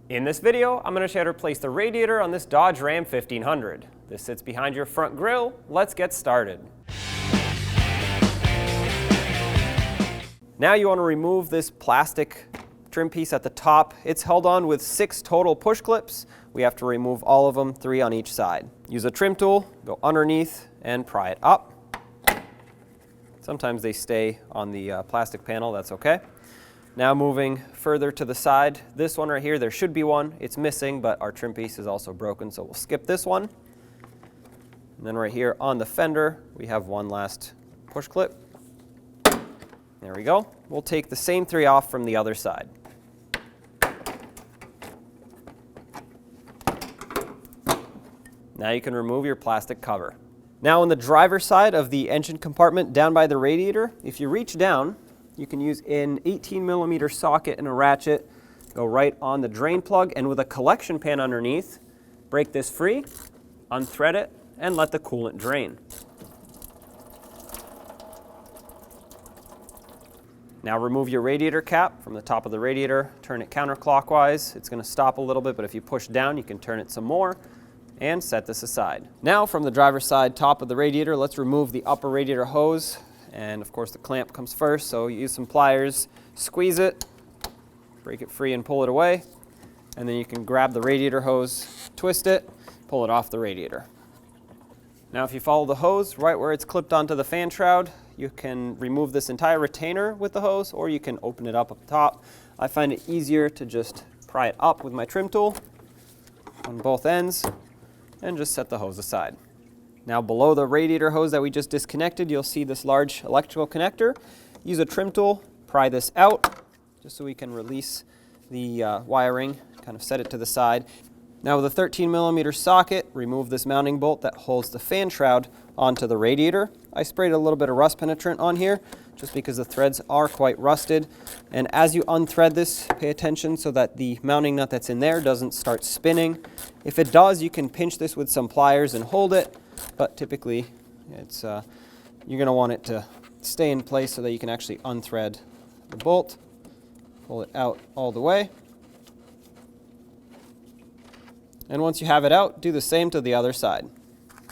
In this video, I'm going to show you how to replace the radiator on this Dodge Ram 1500. This sits behind your front grille. Let's get started. Now you want to remove this plastic trim piece at the top. It's held on with 6 total push clips. We have to remove all of them, 3 on each side. Use a trim tool, go underneath and pry it up. Sometimes they stay on the plastic panel, that's okay. Now moving further to the side, this one right here, there should be one. It's missing, but our trim piece is also broken, so we'll skip this one. And then right here on the fender, we have one last push clip. There we go. We'll take the same 3 off from the other side. Now you can remove your plastic cover. Now on the driver's side of the engine compartment down by the radiator, if you reach down, you can use an 18mm socket and a ratchet, go right on the drain plug, and with a collection pan underneath, break this free, unthread it, and let the coolant drain. Now remove your radiator cap from the top of the radiator, turn it counterclockwise. It's going to stop a little bit, but if you push down, you can turn it some more, and set this aside. Now from the driver's side top of the radiator, let's remove the upper radiator hose. And of course the clamp comes first, so use some pliers, squeeze it, break it free and pull it away. And then you can grab the radiator hose, twist it, pull it off the radiator. Now if you follow the hose right where it's clipped onto the fan shroud, you can remove this entire retainer with the hose, or you can open it up top. I find it easier to just pry it up with my trim tool on both ends and just set the hose aside. Now below the radiator hose that we just disconnected, you'll see this large electrical connector. Use a trim tool, pry this out, just so we can release the wiring, kind of set it to the side. Now with a 13mm socket, remove this mounting bolt that holds the fan shroud onto the radiator. I sprayed a little bit of rust penetrant on here, just because the threads are quite rusted. And as you unthread this, pay attention so that the mounting nut that's in there doesn't start spinning. If it does, you can pinch this with some pliers and hold it. But typically, it's you're going to want it to stay in place so that you can actually unthread the bolt, pull it out all the way. And once you have it out, do the same to the other side.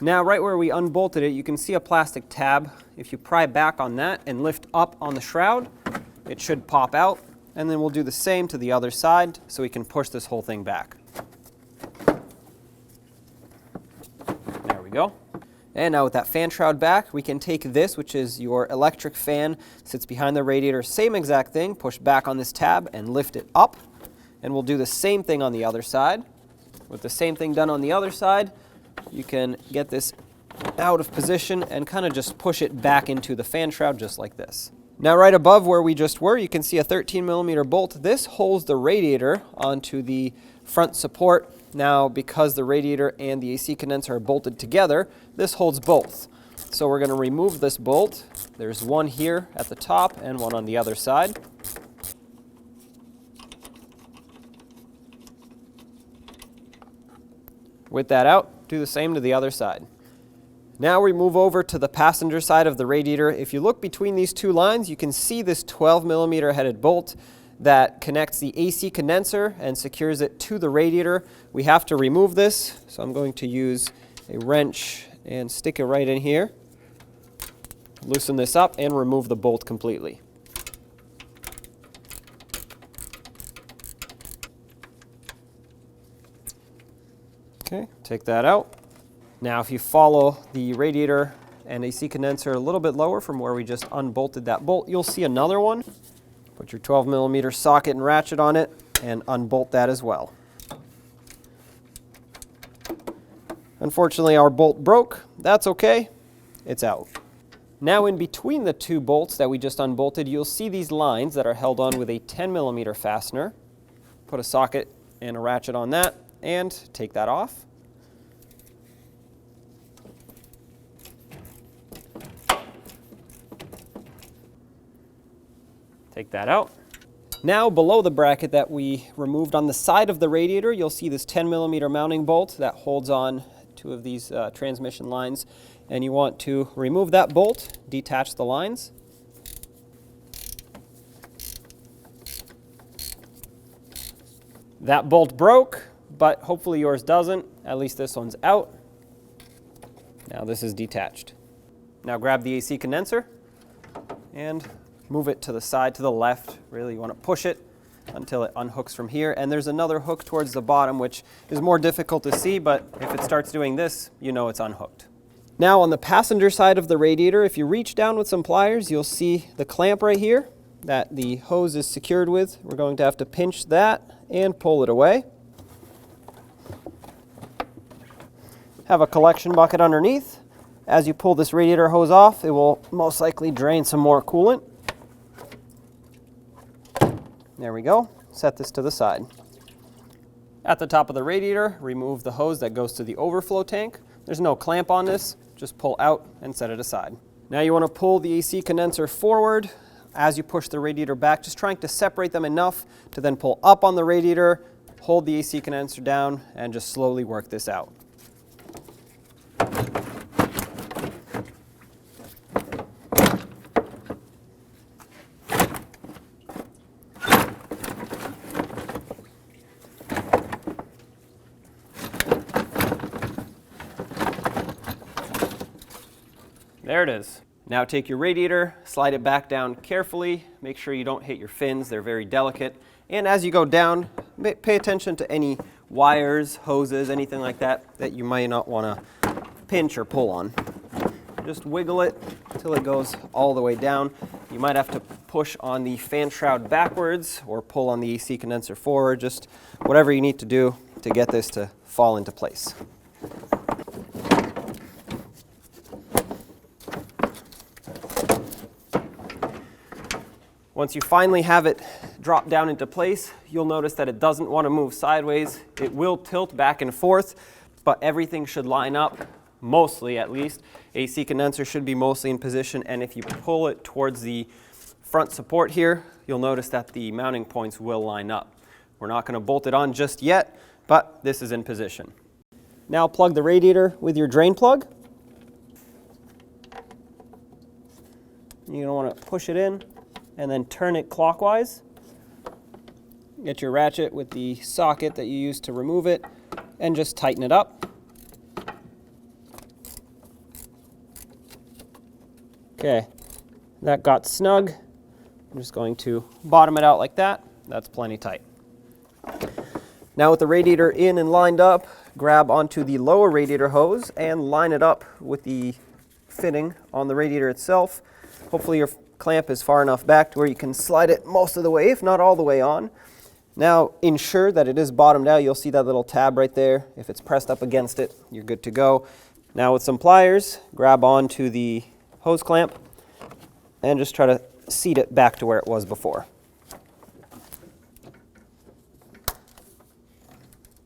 Now, right where we unbolted it, you can see a plastic tab. If you pry back on that and lift up on the shroud, it should pop out. And then we'll do the same to the other side so we can push this whole thing back. Go. And now with that fan shroud back, we can take this, which is your electric fan, sits behind the radiator, same exact thing, push back on this tab and lift it up. And we'll do the same thing on the other side. With the same thing done on the other side, you can get this out of position and kind of just push it back into the fan shroud just like this. Now right above where we just were, you can see a 13mm bolt. This holds the radiator onto the front support. Now, because the radiator and the AC condenser are bolted together, this holds both. So we're going to remove this bolt. There's one here at the top and one on the other side. With that out, do the same to the other side. Now we move over to the passenger side of the radiator. If you look between these 2 lines, you can see this 12mm headed bolt that connects the AC condenser and secures it to the radiator. We have to remove this, so I'm going to use a wrench and stick it right in here. Loosen this up and remove the bolt completely. Okay, take that out. Now if you follow the radiator and AC condenser a little bit lower from where we just unbolted that bolt, you'll see another one. Put your 12mm socket and ratchet on it and unbolt that as well. Unfortunately, our bolt broke. That's okay. It's out. Now in between the 2 bolts that we just unbolted, you'll see these lines that are held on with a 10mm fastener. Put a socket and a ratchet on that and take that off. Take that out. Now below the bracket that we removed on the side of the radiator, you'll see this 10mm mounting bolt that holds on 2 of these transmission lines. And you want to remove that bolt, detach the lines. That bolt broke, but hopefully yours doesn't. At least this one's out. Now this is detached. Now grab the AC condenser and move it to the side, to the left. Really, you want to push it until it unhooks from here. And there's another hook towards the bottom, which is more difficult to see, but if it starts doing this, you know it's unhooked. Now on the passenger side of the radiator, if you reach down with some pliers, you'll see the clamp right here that the hose is secured with. We're going to have to pinch that and pull it away. Have a collection bucket underneath. As you pull this radiator hose off, it will most likely drain some more coolant. There we go. Set this to the side. At the top of the radiator, remove the hose that goes to the overflow tank. There's no clamp on this. Just pull out and set it aside. Now you want to pull the AC condenser forward as you push the radiator back, just trying to separate them enough to then pull up on the radiator, hold the AC condenser down, and just slowly work this out. There it is. Now take your radiator, slide it back down carefully. Make sure you don't hit your fins, they're very delicate. And as you go down, pay attention to any wires, hoses, anything like that that you might not want to pinch or pull on. Just wiggle it until it goes all the way down. You might have to push on the fan shroud backwards or pull on the AC condenser forward, just whatever you need to do to get this to fall into place. Once you finally have it drop down into place, you'll notice that it doesn't want to move sideways. It will tilt back and forth, but everything should line up, mostly at least. AC condenser should be mostly in position, and if you pull it towards the front support here, you'll notice that the mounting points will line up. We're not going to bolt it on just yet, but this is in position. Now plug the radiator with your drain plug. You're going to want to push it in and then turn it clockwise. Get your ratchet with the socket that you used to remove it and just tighten it up. Okay, that got snug. I'm just going to bottom it out like that. That's plenty tight. Now with the radiator in and lined up, grab onto the lower radiator hose and line it up with the fitting on the radiator itself. Hopefully your clamp is far enough back to where you can slide it most of the way, if not all the way on. Now ensure that it is bottomed out. You'll see that little tab right there. If it's pressed up against it, you're good to go. Now with some pliers, grab onto the hose clamp and just try to seat it back to where it was before.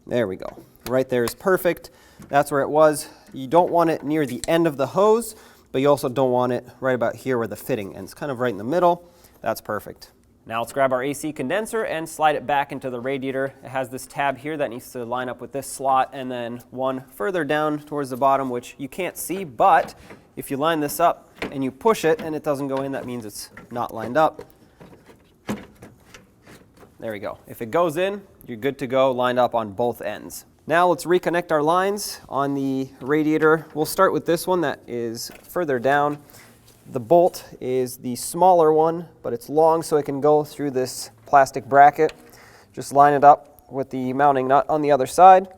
There we go. Right there is perfect. That's where it was. You don't want it near the end of the hose, but you also don't want it right about here where the fitting ends, kind of right in the middle. That's perfect. Now let's grab our AC condenser and slide it back into the radiator. It has this tab here that needs to line up with this slot, and then one further down towards the bottom, which you can't see, but if you line this up and you push it and it doesn't go in, that means it's not lined up. There we go. If it goes in, you're good to go, lined up on both ends. Now let's reconnect our lines on the radiator. We'll start with this one that is further down. The bolt is the smaller one, but it's long so it can go through this plastic bracket. Just line it up with the mounting nut on the other side.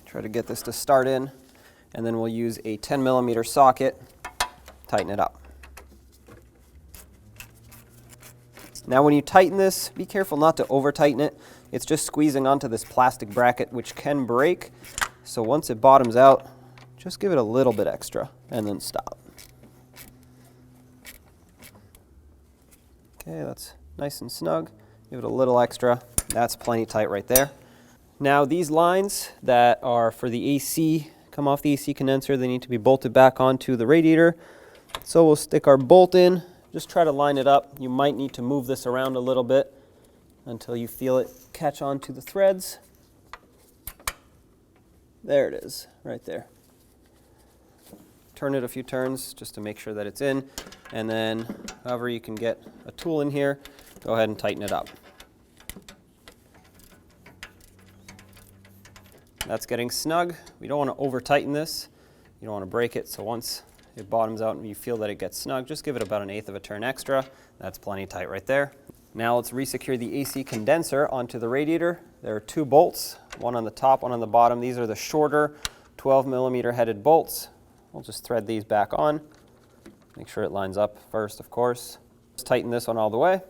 Try to get this to start in, and then we'll use a 10mm socket, tighten it up. Now when you tighten this, be careful not to over tighten it. It's just squeezing onto this plastic bracket, which can break. So once it bottoms out, just give it a little bit extra and then stop. Okay, that's nice and snug. Give it a little extra. That's plenty tight right there. Now these lines that are for the AC, come off the AC condenser, they need to be bolted back onto the radiator. So we'll stick our bolt in. Just try to line it up. You might need to move this around a little bit until you feel it catch onto the threads. There it is, right there. Turn it a few turns just to make sure that it's in, and then however you can get a tool in here, go ahead and tighten it up. That's getting snug. We don't want to over tighten this. You don't want to break it, so once it bottoms out and you feel that it gets snug, just give it about 1/8 of a turn extra. That's plenty tight right there. Now let's resecure the AC condenser onto the radiator. There are 2 bolts, one on the top, one on the bottom. These are the shorter 12mm headed bolts. We'll just thread these back on. Make sure it lines up first, of course. Just tighten this one all the way.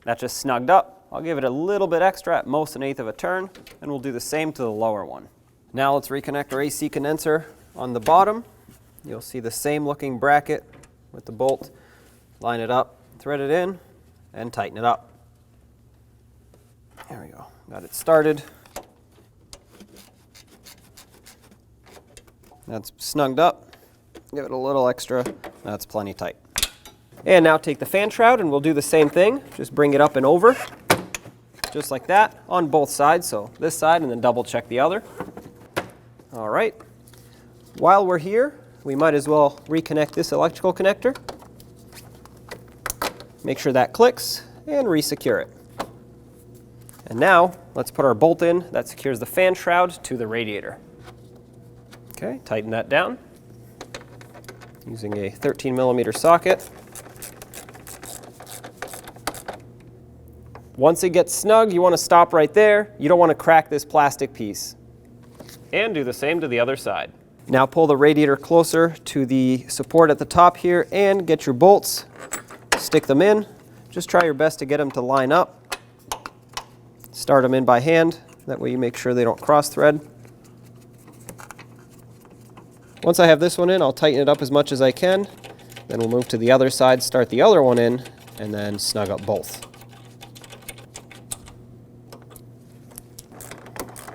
That just snugged up. I'll give it a little bit extra, at most 1/8 of a turn, and we'll do the same to the lower one. Now let's reconnect our AC condenser on the bottom. You'll see the same looking bracket with the bolt. Line it up, thread it in, and tighten it up. There we go, got it started. That's snugged up. Give it a little extra, that's plenty tight. And now take the fan shroud and we'll do the same thing. Just bring it up and over, just like that, on both sides. So this side and then double check the other. All right, while we're here, we might as well reconnect this electrical connector. Make sure that clicks and resecure it. And now let's put our bolt in that secures the fan shroud to the radiator. Okay, tighten that down using a 13mm socket. Once it gets snug, you want to stop right there. You don't want to crack this plastic piece. And do the same to the other side. Now pull the radiator closer to the support at the top here and get your bolts. Stick them in. Just try your best to get them to line up. Start them in by hand. That way you make sure they don't cross thread. Once I have this one in, I'll tighten it up as much as I can. Then we'll move to the other side, start the other one in, and then snug up both.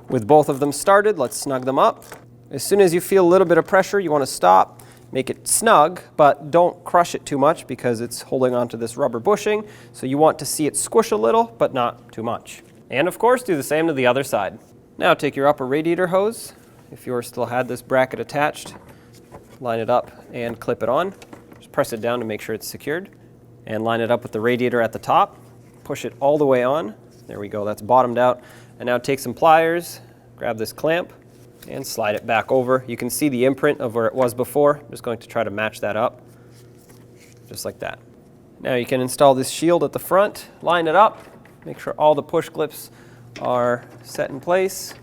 With both of them started, let's snug them up. As soon as you feel a little bit of pressure, you want to stop, make it snug, but don't crush it too much because it's holding onto this rubber bushing. So you want to see it squish a little, but not too much. And of course, do the same to the other side. Now take your upper radiator hose. If yours still had this bracket attached, line it up and clip it on. Just press it down to make sure it's secured. And line it up with the radiator at the top. Push it all the way on. There we go, that's bottomed out. And now take some pliers, grab this clamp, and slide it back over. You can see the imprint of where it was before. I'm just going to try to match that up, just like that. Now you can install this shield at the front, line it up, make sure all the push clips are set in place,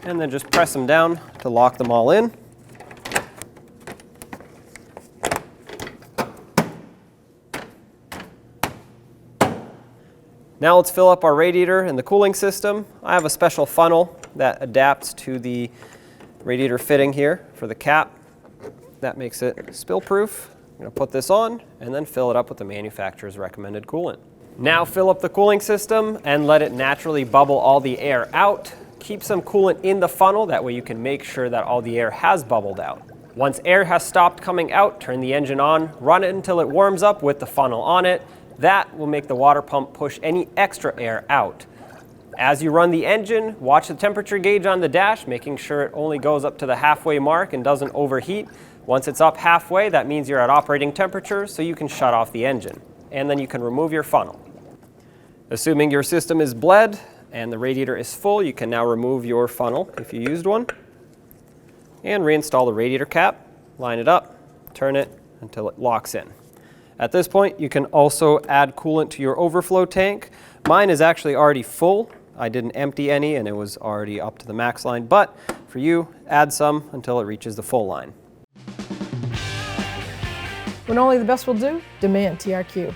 and then just press them down to lock them all in. Now let's fill up our radiator and the cooling system. I have a special funnel that adapts to the radiator fitting here for the cap. That makes it spill proof. I'm going to put this on and then fill it up with the manufacturer's recommended coolant. Now fill up the cooling system and let it naturally bubble all the air out. Keep some coolant in the funnel, that way you can make sure that all the air has bubbled out. Once air has stopped coming out, turn the engine on, run it until it warms up with the funnel on it. That will make the water pump push any extra air out. As you run the engine, watch the temperature gauge on the dash, making sure it only goes up to the halfway mark and doesn't overheat. Once it's up halfway, that means you're at operating temperature, so you can shut off the engine. And then you can remove your funnel. Assuming your system is bled and the radiator is full, you can now remove your funnel if you used one. And reinstall the radiator cap, line it up, turn it until it locks in. At this point, you can also add coolant to your overflow tank. Mine is actually already full. I didn't empty any and it was already up to the max line, but for you, add some until it reaches the full line. When only the best will do, demand TRQ.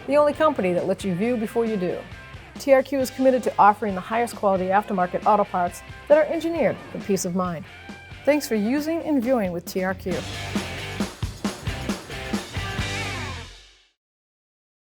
The only company that lets you view before you do. TRQ is committed to offering the highest quality aftermarket auto parts that are engineered for peace of mind. Thanks for using and viewing with TRQ.